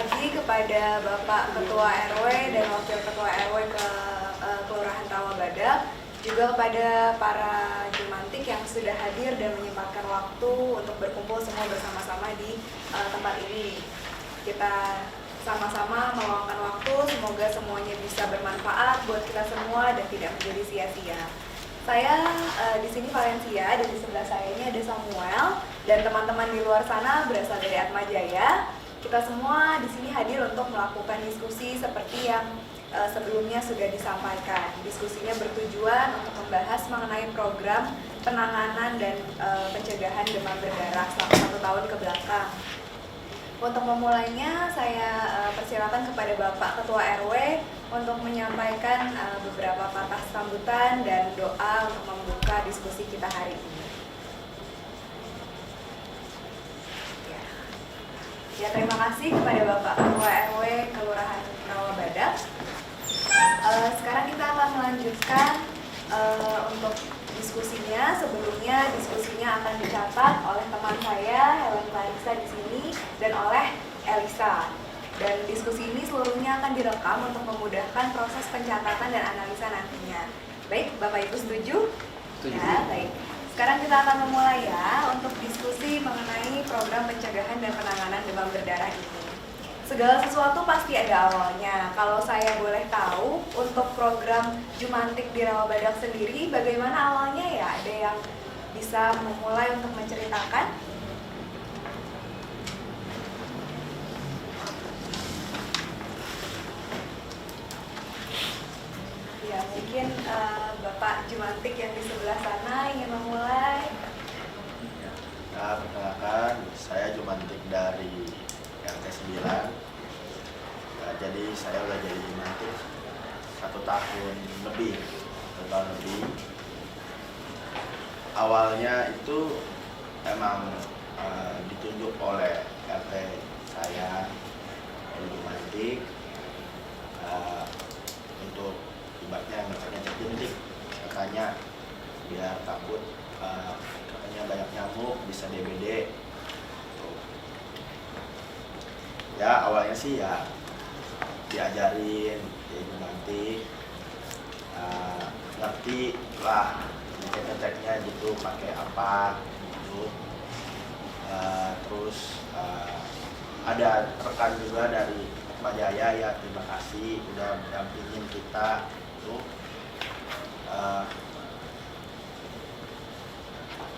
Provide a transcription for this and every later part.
lagi kepada Bapak Ketua RW dan Wakil Ketua RW ke Kelurahan Rawabadak, juga kepada para jumantik yang sudah hadir dan menyempatkan waktu untuk berkumpul semua bersama-sama di tempat ini. Kita sama-sama meluangkan waktu, semoga semuanya bisa bermanfaat buat kita semua dan tidak menjadi sia-sia. Saya di sini Valencia, dan di sebelah saya ini ada Samuel, dan teman-teman di luar sana berasal dari Atmajaya. Kita semua di sini hadir untuk melakukan diskusi seperti yang sebelumnya sudah disampaikan. Diskusinya bertujuan untuk membahas mengenai program penanganan dan pencegahan demam berdarah selama 1 tahun ke belakang. Untuk memulainya, saya persilakan kepada Bapak Ketua RW untuk menyampaikan beberapa patah sambutan dan doa untuk membuka diskusi kita hari ini. Ya, terima kasih kepada Bapak Ketua RW Kelurahan Rawabadak. Sekarang kita akan melanjutkan untuk diskusinya. Sebelumnya diskusinya akan dicatat oleh teman saya Helen Clarissa di sini dan oleh Elisa. Dan diskusi ini seluruhnya akan direkam untuk memudahkan proses pencatatan dan analisa nantinya. Baik, Bapak Ibu setuju? Setuju. Ya, baik. Sekarang kita akan memulai ya untuk diskusi mengenai program pencegahan dan penanganan demam berdarah ini. Segala sesuatu pasti ada awalnya. Kalau saya boleh tahu, untuk program Jumantik di Rawabadak sendiri, bagaimana awalnya ya? Ada yang bisa memulai untuk menceritakan? Ya, mungkin Bapak Jumantik yang di sebelah sana ingin memulai. Ya, perkenalkan, saya Jumantik dari RT 9. Ya, jadi saya udah jadi Jumantik 1 tahun lebih. Awalnya itu emang ditunjuk oleh RT saya oleh Jumantik untuk ibaratnya ngecek jentik, katanya biar takut katanya banyak nyamuk bisa DBD. Ya awalnya sih ya diajarin nanti ngerti lah ngeceknya gitu pakai apa gitu. Terus ada rekan juga dari Atmajaya, ya terima kasih udah mendampingin kita tuh.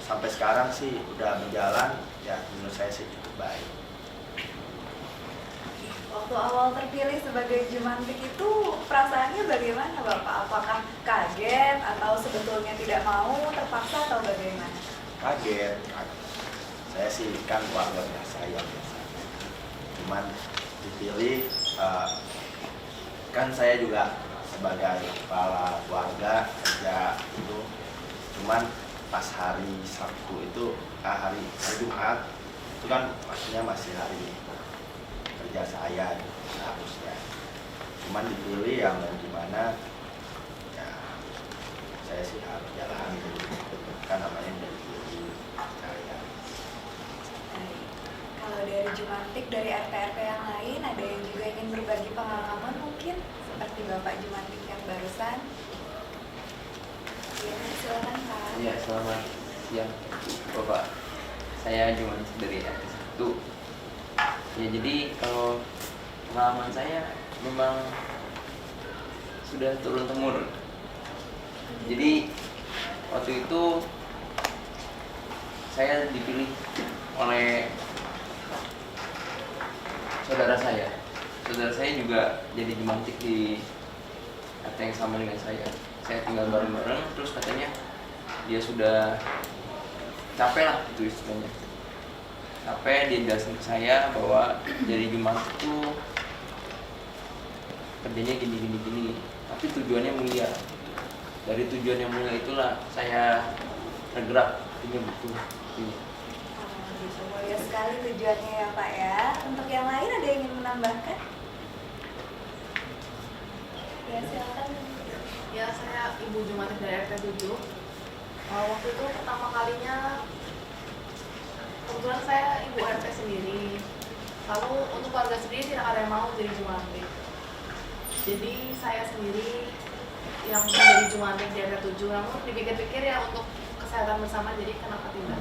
Sampai sekarang sih udah berjalan ya, menurut saya sih cukup baik. Waktu awal terpilih sebagai Jumantik itu perasaannya bagaimana Bapak? Apakah kaget atau sebetulnya tidak mau, terpaksa atau bagaimana? Kaget. Saya sih kan warga biasa ya biasa. Cuman dipilih, kan saya juga sebagai kepala keluarga kerja itu. Cuman pas hari Sabtu itu, hari Jumat itu kan maksudnya masih hari kerja saya seharusnya. Cuman dipilih yang gimana ya, saya sih harus jalan kan namanya dari dipilih saya. Kalau dari Jumantik, dari RT-RT yang lain, ada yang juga ingin berbagi pengalaman mungkin seperti Bapak Jumantik yang barusan? Ya, silakan Pak. Iya, selamat siang Bapak. Saya Jumantik dari RT 1. Ya, jadi kalau pengalaman saya memang sudah turun temurun. Jadi waktu itu saya dipilih oleh saudara saya. Saudara saya juga jadi Jumantik di RT yang sama dengan saya. Saya tinggal bareng-bareng, terus katanya dia sudah capek lah itu istilahnya. Capek, dia jelasin ke saya bahwa jadi Jumantik itu kerjanya gini. Tapi tujuannya mulia. Dari tujuan yang mulia itulah saya tergerak, ini betul. Gitu, mulia sekali tujuannya ya Pak ya. Untuk yang lain ada yang ingin menambahkan? Ya, silakan. Ya, saya Ibu Jumantik dari RT 7. Waktu itu pertama kalinya kebetulan saya Ibu RT sendiri. Lalu untuk keluarga sendiri tidak ada yang mau jadi jumantik. Jadi saya sendiri yang menjadi jumantik di RT 7, namun dipikir-pikir ya untuk kesehatan bersama, jadi kenapa tidak?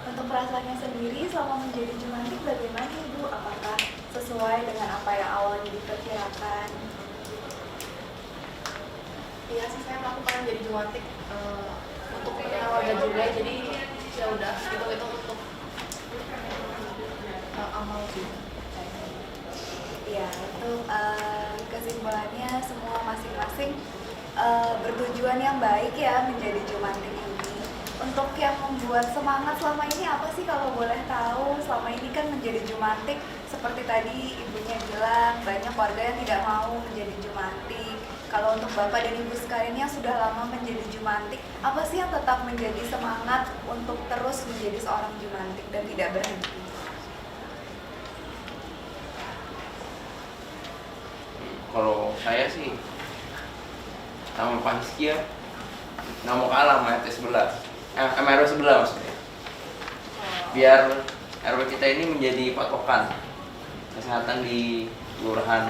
Untuk perasaannya sendiri selama menjadi jumantik bagaimana Ibu? Apakah sesuai dengan apa yang awalnya diperkirakan? Iya sih, saya melakukan jadi jumantik untuk keluarga juga, jadi ya udah hitung-hitung untuk amal sih. Ya, untuk kesimpulannya semua masing-masing bertujuan yang baik ya menjadi jumantik ini. Untuk yang membuat semangat selama ini apa sih kalau boleh tahu? Selama ini kan menjadi jumantik seperti tadi ibunya bilang banyak warga yang tidak mau menjadi jumantik. Kalau untuk Bapak dan Ibu sekalian yang sudah lama menjadi jumantik, apa sih yang tetap menjadi semangat untuk terus menjadi seorang jumantik dan tidak berhenti? Kalau saya sih nama Pak Rizky ya, nggak mau kalah sama RT 11, sama RW 11 maksudnya. Biar RW kita ini menjadi patokan kesehatan di Kelurahan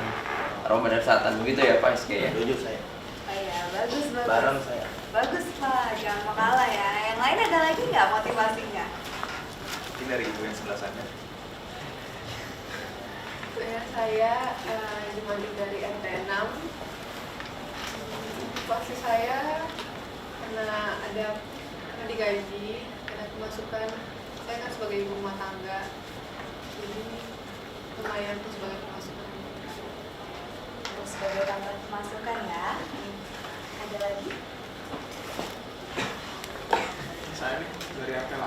Rawabadak Selatan, begitu ya Pak Rizky ya? Setuju saya. Oh ya, bagus. Bareng saya. Bagus Pak, jangan mau kalah ya. Yang lain ada lagi nggak motivasinya? Mungkin dari ibu yang sebelah sana. Saya jumantik dari RT 6. Motivasi saya karena digaji, ada pemasukan. Saya kan sebagai ibu rumah tangga, jadi lumayan tuh sebagai pemasukan. Terus sebagai tambahan pemasukan ya. Ada lagi? Saya nih dari RT 8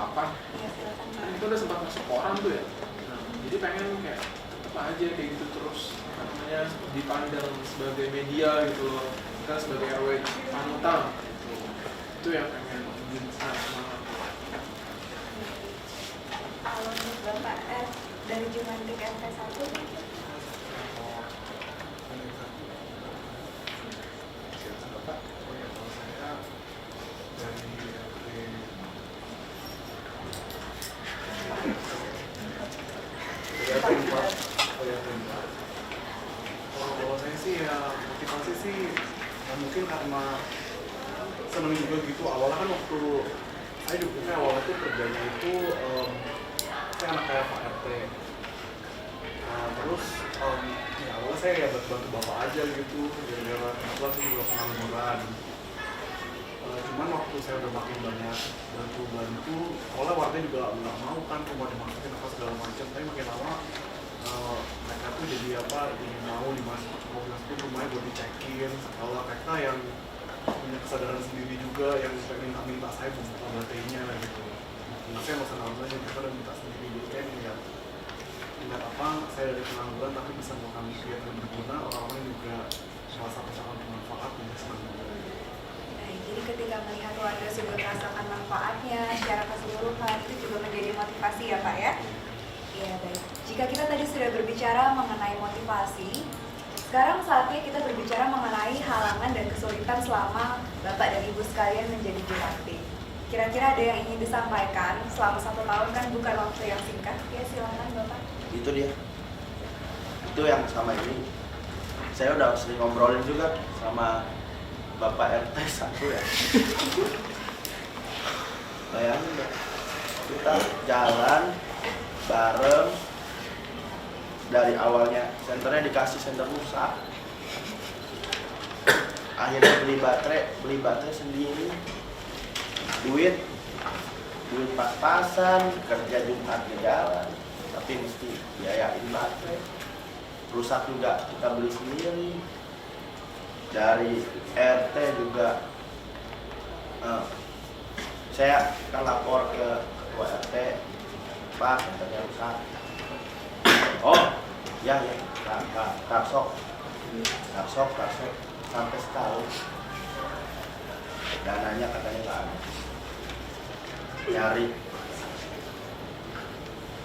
Ya silakan Pak. itu udah sempat masuk koran tuh ya. Nah, jadi pengen kayak tetap aja kayak gitu terus apa namanya dipandang sebagai media gitu loh, kita sebagai RW panutan gitu. Itu yang pengen bikin saya semangat. Kalau untuk Bapak dari jumantik RT 1 mungkin? Silakan Bapak. Oh ya, kalau saya dari RT kalau saya sih ya motivasi sih ya mungkin karena seneng juga gitu. Awalnya kan waktu saya juga awalnya tuh kerjanya itu saya anak kayak Pak RT. Nah, terus ya awalnya saya ya bantu bapak aja gitu, gara-gara kebetulan saya juga pengangguran. Cuman waktu saya udah makin banyak bantu, awalnya warga juga nggak mau kan rumah dimasukin apa segala macam, tapi makin lama mereka tuh jadi mau dimasukin rumahnya buat dicekin. Kalau mereka yang punya kesadaran sendiri juga yang minta saya buka baterainya gitu. Nah, saya nggak usah nambah, mereka udah minta sendiri, jadi kayak ingat apa saya dari pengangguran tapi bisa melakukan kegiatan yang berguna, orang-orang juga merasa misalkan bermanfaat dan senang juga. Jadi ketika melihat warga sudah merasakan manfaatnya secara keseluruhan itu juga menjadi motivasi ya Pak ya? Iya baik. Jika kita tadi sudah berbicara mengenai motivasi, sekarang saatnya kita berbicara mengenai halangan dan kesulitan selama Bapak dan Ibu sekalian menjadi jumantik. Kira-kira ada yang ingin disampaikan selama 1 tahun kan bukan waktu yang singkat? Ya silakan Bapak. Itu dia. Itu yang sama ini. Saya udah sering ngobrolin juga sama Bapak RT 1 ya. Bayangin ya, kita jalan bareng dari awalnya senternya dikasih senter rusak, akhirnya beli baterai sendiri, duit pas-pasan, kerja Jumat ke jalan, tapi mesti biayain baterai, rusak juga kita beli sendiri. Dari RT juga saya kan lapor ke ketua RT, Pak katanya rusak. Oh ya tarsok sampai setahun dananya katanya nggak ada, nyari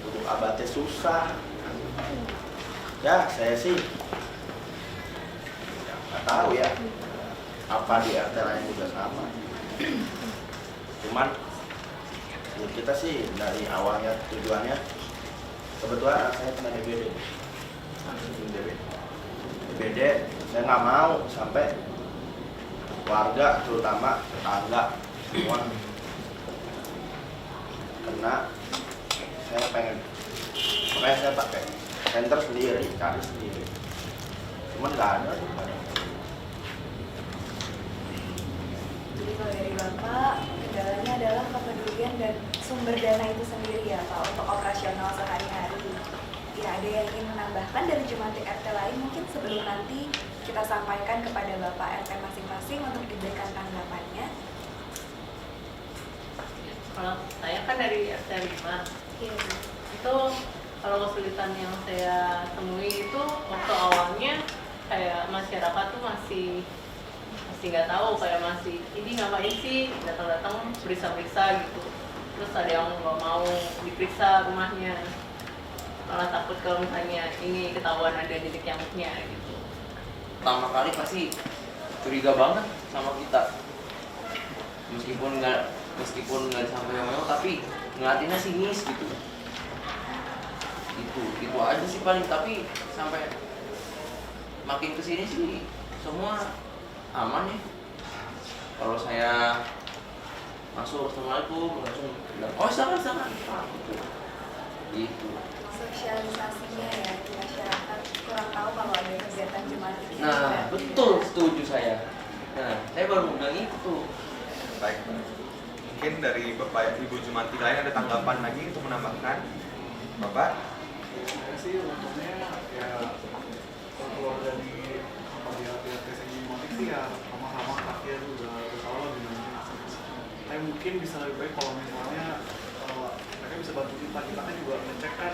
duduk abate susah ya. Saya sih nggak tahu ya apa di RT lain juga sama, cuman ya kita sih dari awalnya tujuannya kebetulan saya kena DBD. DBD saya nggak mau sampai warga terutama tetangga semua kena. Saya pengen, makanya saya pakai center sendiri, cari sendiri, cuman nggak ada. Jadi kalau dari Bapak, kendalanya adalah kepedulian dan sumber dana itu sendiri ya Pak untuk operasional sehari-hari. Ya, ada yang ingin menambahkan dari Jumantik RT lain mungkin sebelum nanti kita sampaikan kepada Bapak RT masing-masing untuk diberikan tanggapannya. Kalau saya kan dari RT 5. Iya. Itu kalau kesulitan yang saya temui itu waktu awalnya kayak masyarakat tuh masih nggak tahu, kayak masih ini ngapain sih datang-datang periksa-periksa gitu. Terus ada yang nggak mau diperiksa rumahnya, malah takut kalau misalnya ini ketahuan ada titik nyamuknya gitu. Pertama kali pasti curiga banget sama kita, meskipun nggak sampai mewah tapi ngeliatinnya sinis gitu. Itu aja sih paling, tapi sampai makin kesini sih semua aman ya. Kalau saya masuk assalamualaikum langsung bilang oh sangat gitu. Sosialisasinya ya di masyarakat kurang tahu kalau ada kegiatan Jumantik. Nah betul, setuju saya. Nah saya baru mau bilang itu. Baik, mungkin dari Bapak Ibu Jumantik lain ada tanggapan lagi untuk menambahkan? Bapak? Saya sih untungnya ya keluar dari pihak TSG Jumantik sih ya lama-lama akhir udah tahu lah gimana. Tapi mungkin bisa lebih baik kalau misalnya mereka bisa bantu kita kan juga ngecek kan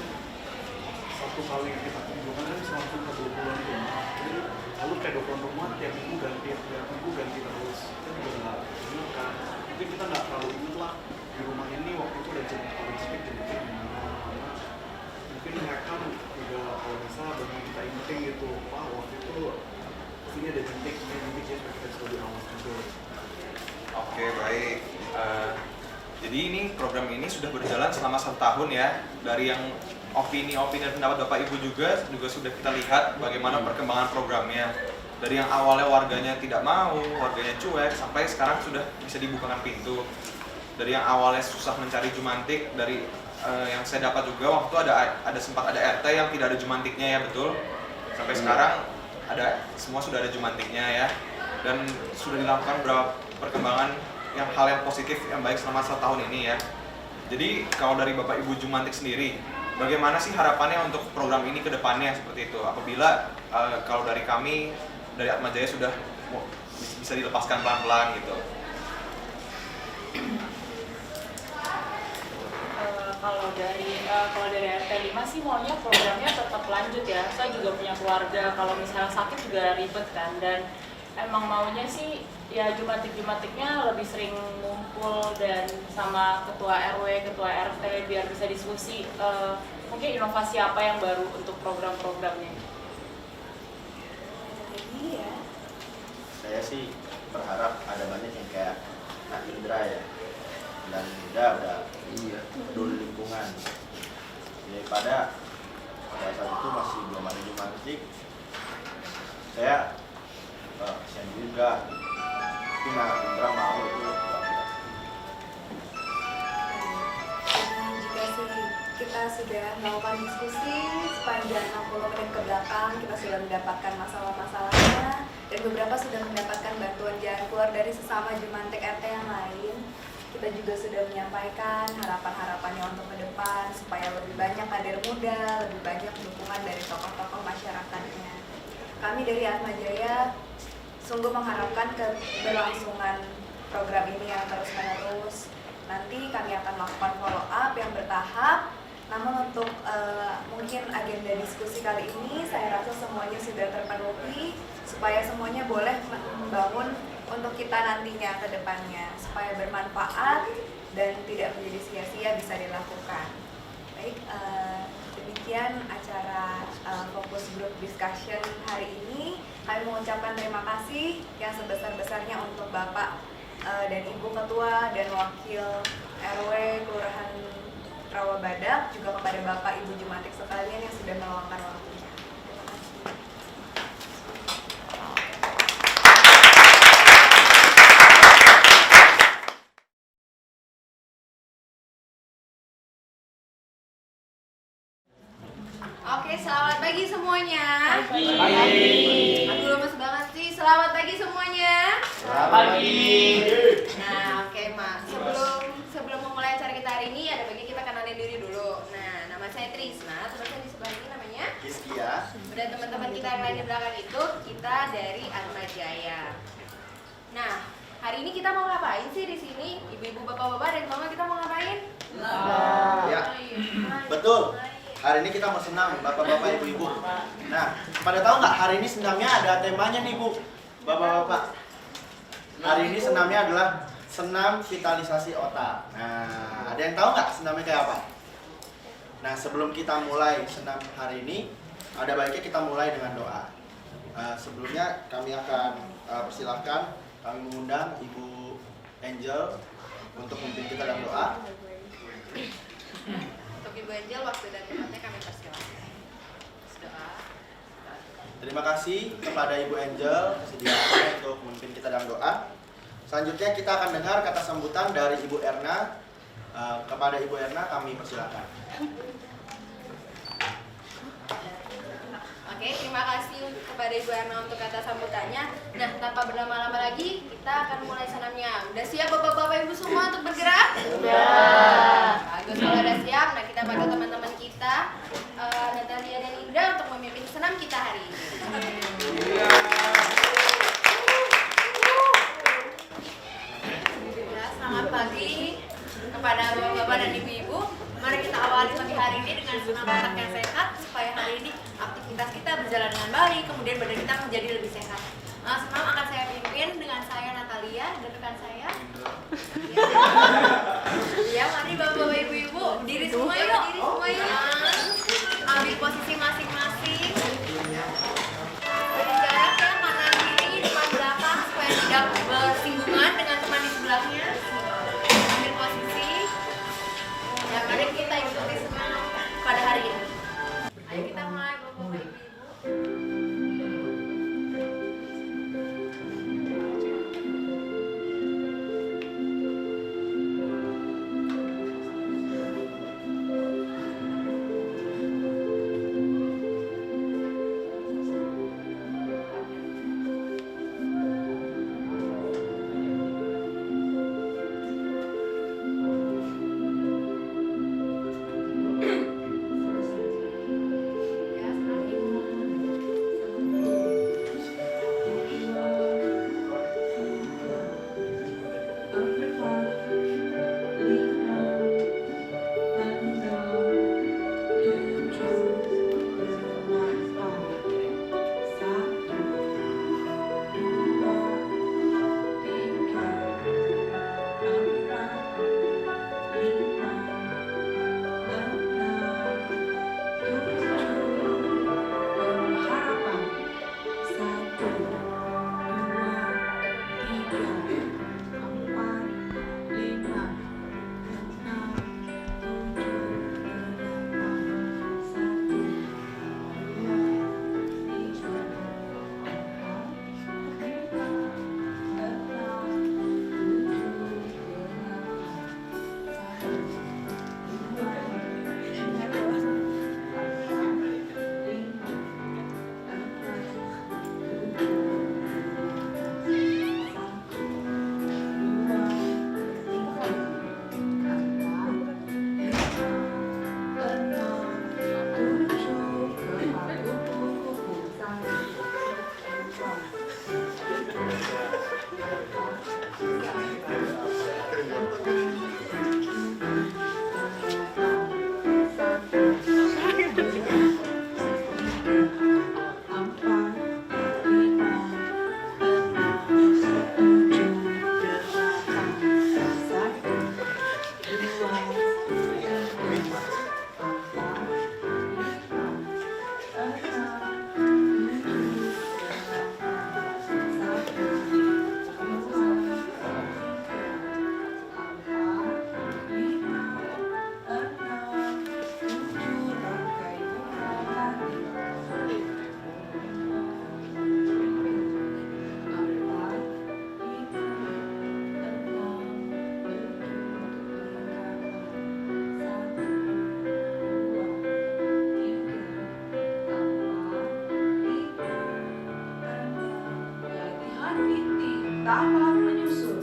satu kali kita kunjungan kan bisa langsung ke 20-an rumah. Jadi lalu kayak 20 rumah tiap minggu ganti terus. Kita juga nggak ingat kan. Mungkin kita nggak terlalu ingat lah di rumah ini waktu itu ada jentik gimana. Karena mungkin mereka juga kalau bisa banyak kita ingetin gitu. Wah waktu itu sini ada jentik ya supaya kita bisa lebih awas juga. Oke, baik. Jadi ini program ini sudah berjalan selama 1 tahun ya. Dari yang opini dan pendapat Bapak Ibu juga sudah kita lihat bagaimana perkembangan programnya. Dari yang awalnya warganya tidak mau, warganya cuek, sampai sekarang sudah bisa dibukakan pintu. Dari yang awalnya susah mencari Jumantik, dari yang saya dapat juga waktu sempat ada RT yang tidak ada Jumantiknya ya, betul. Sampai sekarang semua sudah ada Jumantiknya ya. Dan sudah dilakukan beberapa perkembangan hal yang positif yang baik selama 1 tahun ini ya. Jadi kalau dari Bapak Ibu Jumantik sendiri, bagaimana sih harapannya untuk program ini ke depannya seperti itu? Apabila kalau dari kami dari Atmajaya sudah bisa dilepaskan pelan-pelan gitu. Kalau dari RT 5 sih maunya programnya tetap lanjut ya. Saya juga punya keluarga, kalau misalnya sakit juga ribet kan, dan emang maunya sih ya Jumantiknya lebih sering ngumpul dan sama ketua RW, ketua RT biar bisa diskusi mungkin inovasi apa yang baru untuk program-programnya. Iya. Saya sih berharap ada banyak yang kayak Kak Indra ya, dan udah peduli lingkungan. Daripada pada saat itu masih belum ada Jumantik, saya kasihan juga. Tapi Kak Indra mau itu Jika kita sudah melakukan diskusi sepanjang 60 menit ke belakang, kita sudah mendapatkan masalah-masalahnya dan beberapa sudah mendapatkan bantuan jalan keluar dari sesama Jumantik RT yang lain. Kita juga sudah menyampaikan harapan-harapannya untuk ke depan supaya lebih banyak kader muda, lebih banyak dukungan dari tokoh-tokoh masyarakatnya. Kami dari Atmajaya sungguh mengharapkan keberlangsungan program ini yang terus-menerus. Nanti kami akan melakukan follow up yang bertahap. Namun untuk mungkin agenda diskusi kali ini saya rasa semuanya sudah terpenuhi supaya semuanya boleh membangun untuk kita nantinya ke depannya supaya bermanfaat dan tidak menjadi sia-sia bisa dilakukan. Baik, demikian acara fokus group discussion hari ini. Kami mengucapkan terima kasih yang sebesar-besarnya untuk Bapak dan Ibu Ketua dan Wakil RW Kelurahan Rawa Badak, juga kepada Bapak Ibu Jumantik sekalian yang sudah meluangkan waktunya. Oke, selamat pagi semuanya. Pagi. Aduh, lemes banget sih. Selamat pagi semuanya. Selamat pagi. Nah, oke, Mak. Sebelum memulai acara kita hari ini, ada baiknya kita kenalin diri dulu. Nah, nama saya Trisna, teman saya di sebelah ini namanya Giskia. dan teman-teman kita yang lain di belakang itu kita dari Atmajaya. Nah, hari ini kita mau ngapain sih di sini? Ibu-ibu, bapak-bapak, dan mama kita mau ngapain? Ya, betul. Hari ini kita mau senam, bapak-bapak, ibu-ibu. Nah, pada tahu nggak hari ini senamnya ada temanya nih, Bu, bapak-bapak. Hari ini senamnya adalah senam vitalisasi otak. Nah, ada yang tahu nggak senamnya kayak apa? Nah, sebelum kita mulai senam hari ini, ada baiknya kita mulai dengan doa. Sebelumnya kami akan persilahkan, kami mengundang Ibu Angel untuk memimpin kita dalam doa. Untuk Ibu Angel, waktu dan tempatnya kami persilakan. Doa. Terima kasih kepada Ibu Angel sedianya untuk memimpin kita dalam doa. Selanjutnya kita akan dengar kata sambutan dari Ibu Erna. Kepada Ibu Erna kami persilakan. Oke, terima kasih kepada Ibu Erna untuk kata sambutannya. Nah, tanpa berlama-lama lagi, kita akan mulai senamnya. Udah siap Bapak-bapak Ibu semua untuk bergerak? Sudah. Bagus, kalau udah siap, nah kita panggil teman-teman kita, Natalia dan Indra untuk memimpin senam kita hari ini. Ya, selamat pagi kepada bapak-bapak dan ibu-ibu. Mari kita awali pagi hari ini dengan senam otak yang sehat supaya hari ini aktivitas kita berjalan dengan baik, kemudian badan kita menjadi lebih sehat. Senam akan saya pimpin dengan saya Natalia dan rekan saya. Ya, mari bapak-bapak ibu-ibu berdiri semua yuk. Berdiri semua yuk. Ambil posisi masing-masing. Beri jarak ya kanan kiri, depan belakang supaya tidak bersinggungan dengan teman di sebelahnya. Ambil posisi. Ya, mari kita ikuti senam pada hari ini. Ayo kita mulai bapak-bapak ibu-ibu. taman menyusul.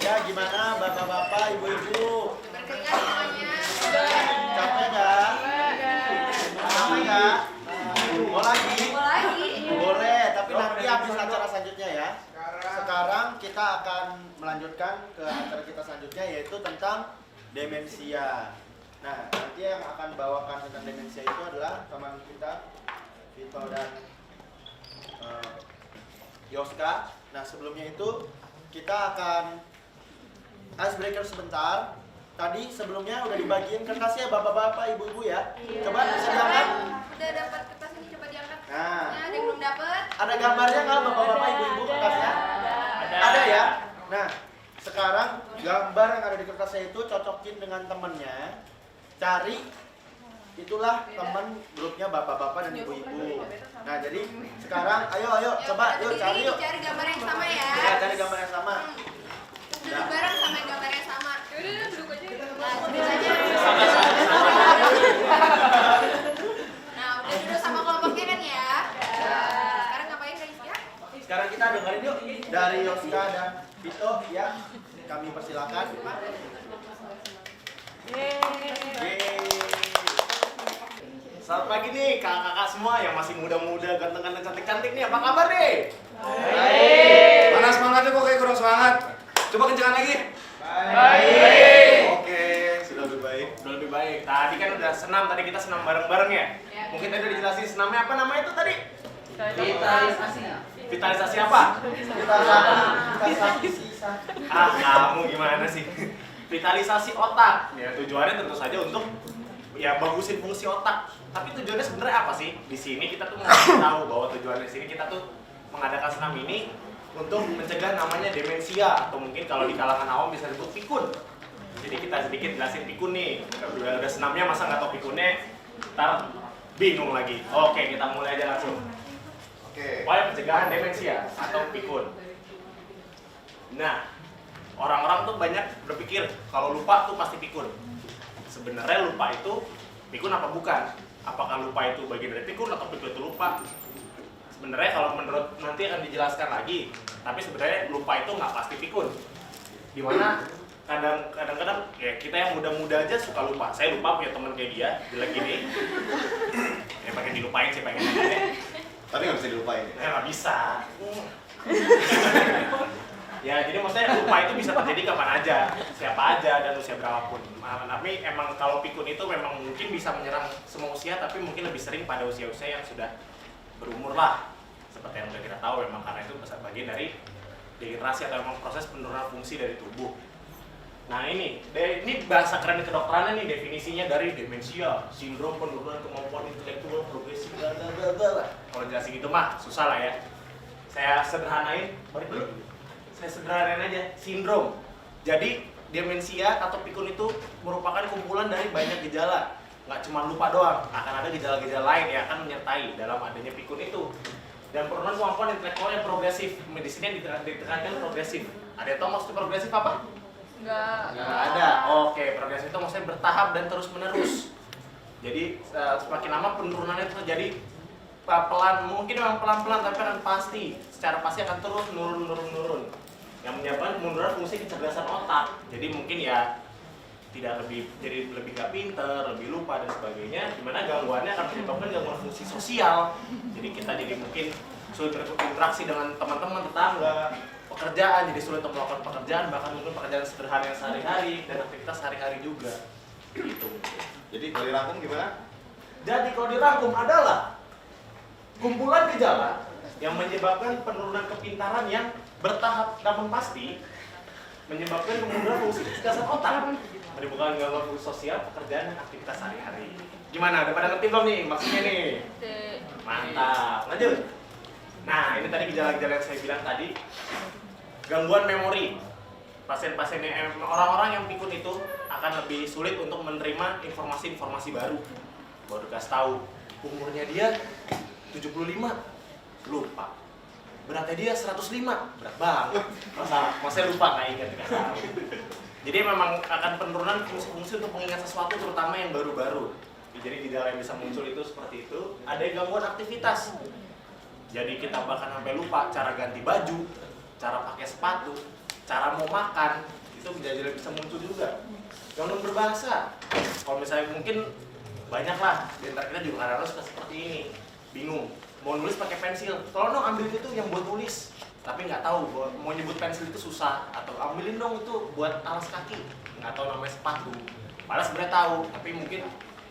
Ya gimana bapak-bapak, ibu-ibu? Berkeringat semuanya. Capek nggak? Capek nggak? Mau lagi? Mau lagi? Boleh, tapi nanti habis acara selanjutnya ya. Sekarang kita akan melanjutkan ke acara kita selanjutnya yaitu tentang demensia. Nah, nanti yang akan bawakan tentang demensia itu adalah teman kita Vito dan Yoska. Nah, sebelumnya itu kita akan icebreaker sebentar. Tadi sebelumnya udah dibagiin kertasnya bapak-bapak, ibu-ibu ya. Coba bisa diangkat. Udah dapat kertas ini, coba diangkat. Nah, Ada yang belum dapat? ada gambarnya nggak bapak-bapak, ibu-ibu kertasnya? Ada ya. Nah, sekarang gambar yang ada di kertasnya itu cocokin dengan temennya. Cari itulah temen grupnya bapak-bapak dan ibu-ibu. Nah, jadi sekarang ayo coba yuk cari yuk. Cari gambar yang sama ya. Ya, cari gambar yang sama. Duduk bareng sama gambar yang sama. Yaudah, duduk aja. Nah, duduk aja. Nah, udah duduk sama kelompoknya kan ya? Sekarang ngapain guys ya? Sekarang kita dengerin yuk dari Yoska dan Vito ya. Kami persilakan. Selamat pagi nih kakak-kakak semua yang masih muda-muda, ganteng-ganteng, cantik-cantik nih. Apa kabar nih? Baik. Mana semangatnya kok kayak kurang semangat? Coba kencengan lagi. Baik. Oke, sudah lebih baik. Sudah lebih baik. Tadi kan udah senam, tadi kita senam bareng-bareng ya. Mungkin tadi udah dijelasin senamnya apa namanya itu tadi? Vitalisasi. Vitalisasi apa? Vitalisasi sisa. Ah, kamu gimana sih? Vitalisasi otak. Ya, tujuannya tentu saja untuk ya bagusin fungsi otak. Tapi tujuannya sebenarnya apa sih? Di sini kita tuh mau tahu bahwa tujuannya di sini kita tuh mengadakan senam ini untuk mencegah namanya demensia atau mungkin kalau di kalangan awam bisa disebut pikun. Jadi kita sedikit jelasin pikun nih. Udah senamnya masa nggak tahu pikunnya, ntar bingung lagi. Oke, kita mulai aja langsung. Upaya pencegahan demensia atau pikun. Nah, orang-orang tuh banyak berpikir kalau lupa tuh pasti pikun. Sebenarnya lupa itu pikun apa bukan? Apakah lupa itu bagian dari pikun atau pikun itu lupa? Sebenarnya kalau menurut nanti akan dijelaskan lagi. Tapi sebenarnya lupa itu nggak pasti pikun. Dimana kadang-kadang ya kita yang muda-muda aja suka lupa. Saya lupa punya teman kayak dia jelek gini. Ya pengen dilupain sih pengen. Tapi nggak bisa dilupain. Ya nggak bisa. Ya jadi maksudnya lupa itu bisa terjadi kapan aja, siapa aja dan usia berapapun. Tapi emang kalau pikun itu memang mungkin bisa menyerang semua usia, tapi mungkin lebih sering pada usia-usia yang sudah berumur lah. Seperti yang udah kita tahu memang karena itu bagian dari degenerasi atau memang proses penurunan fungsi dari tubuh. Nah ini bahasa keren kedokterannya nih, definisinya dari demensia, sindrom penurunan kemampuan intelektual progresif, Kalau jelasin gitu mah susah lah ya. Saya sederhanain, saya sederhanain aja, sindrom. Jadi demensia atau pikun itu merupakan kumpulan dari banyak gejala. Nggak cuma lupa doang, akan ada gejala-gejala lain yang akan menyertai dalam adanya pikun itu. Dan penurunan kemampuan intelektual yang progresif, medisnya ditekankan progresif. Ada yang tahu maksud progresif apa? Nggak ada. Oke, progresif itu maksudnya bertahap dan terus menerus. Jadi semakin lama penurunannya terjadi pelan, mungkin memang pelan-pelan tapi akan pasti, secara pasti akan terus menurun. Yang menyebabkan penurunan fungsi kecerdasan otak. Jadi mungkin ya tidak jadi lebih gak pinter, lebih lupa dan sebagainya. Dimana gangguannya akan menyebabkan gangguan fungsi sosial. Jadi kita jadi mungkin sulit berinteraksi dengan teman-teman, tetangga, pekerjaan, jadi sulit untuk melakukan pekerjaan, bahkan mungkin pekerjaan sederhana yang sehari-hari dan aktivitas sehari-hari juga. Gitu. Jadi kalau dirangkum gimana? Jadi kalau dirangkum adalah kumpulan gejala yang menyebabkan penurunan kepintaran yang bertahap namun pasti, menyebabkan penurunan fungsi kecerdasan otak, menimbulkan gangguan fungsi sosial, pekerjaan, dan aktivitas sehari-hari. Gimana? Udah pada ngerti belum nih maksudnya nih? Mantap. Lanjut. Nah, ini tadi gejala-gejala yang saya bilang tadi. Gangguan memori. Pasien-pasien orang-orang yang pikun itu akan lebih sulit untuk menerima informasi-informasi baru. Baru dikasih tahu umurnya dia 75, lupa. Beratnya dia 105, berat banget. Masa lupa nggak ingat dikasih tahu. Jadi memang akan penurunan fungsi-fungsi untuk mengingat sesuatu, terutama yang baru-baru. Jadi gejala yang bisa muncul itu seperti itu. Ada yang gangguan aktivitas. Jadi kita bahkan sampai lupa cara ganti baju, cara pakai sepatu, cara mau makan, itu gejala bisa muncul juga. Gangguan berbahasa. Kalau misalnya mungkin banyak lah, di antara kita juga kadang-kadang suka seperti ini, bingung. Mau nulis pakai pensil, tolong dong ambil itu yang buat nulis. Tapi nggak tahu, mau nyebut pensil itu susah. Atau ambilin dong itu buat alas kaki, nggak tahu namanya sepatu. Padahal sebenarnya tahu, tapi mungkin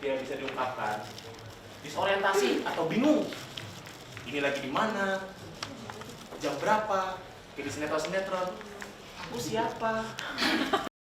tidak bisa diungkapkan. Disorientasi atau bingung. Ini lagi di mana? Jam berapa? Kayak di sinetron-sinetron. Aku siapa?